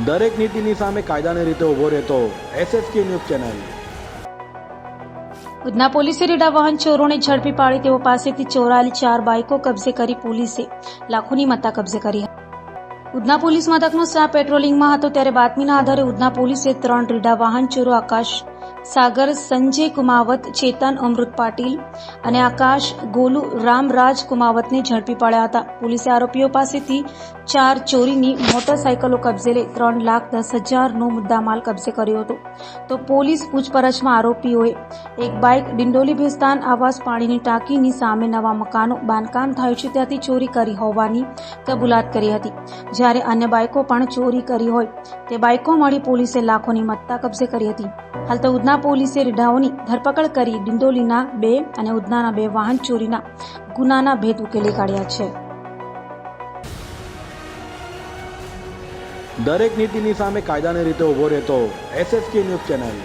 દરેક નીતિની સામે કાયદાની રીતે ઉભો રહેતો SSK ન્યૂઝ ચેનલ। ઉધના પોલીસે રેડા વાહન ચોરોને ઝડપી પાડી તેઓ પાસેથી ચોરાયેલી 4 બાઇકો કબજે કરી પોલીસે લાખોની મત્તા કબજે કરી। ઉધના પોલીસ મથકનો સ્ટાફ પેટ્રોલિંગમાં હતો ત્યારે બાતમીના આધારે ઉધના પોલીસે 3 રેડા વાહન ચોરો આકાશ સાગર સંજય કુમાવત, ચેતન અમૃત પાટીલ અને આકાશ ગોલુ રામરાજ કુમાવતને ઝડપી પાડ્યા હતા। પોલીસે આરોપીઓ પાસેથી 4 ચોરીની મોટરસાયકલો કબજે લઈ 3,10,000નો મુદ્દામાલ કબજે કર્યો હતો। તો પોલીસ પૂછપરછમાં આરોપીઓએ એક બાઇક, ડિંડોલી ભેસ્તાન આવાસ, પાણીની ટાંકીની સામે નવા મકાનો બાંધકામ થાય છે ત્યાંથી ચોરી કરી હોવાની કબૂલાત કરી હતી, જ્યારે અન્ય બાઇકો પણ ચોરી કરી હોય તે બાઇકો મળી પોલીસે લાખોની મત્તા કબજે કરી હતી। હાલ તો ઉધના પોલીસે રેડાઓની ધરપકડ કરી ડિંડોલીના 2 અને ઉધનાના 2 વાહન ચોરીના ગુનાના ભેદ ઉકેલી કાઢ્યા છે। દરેક નીતિની સામે કાયદાની રીતે ઉભો રહેતો SSK ન્યૂઝ ચેનલ।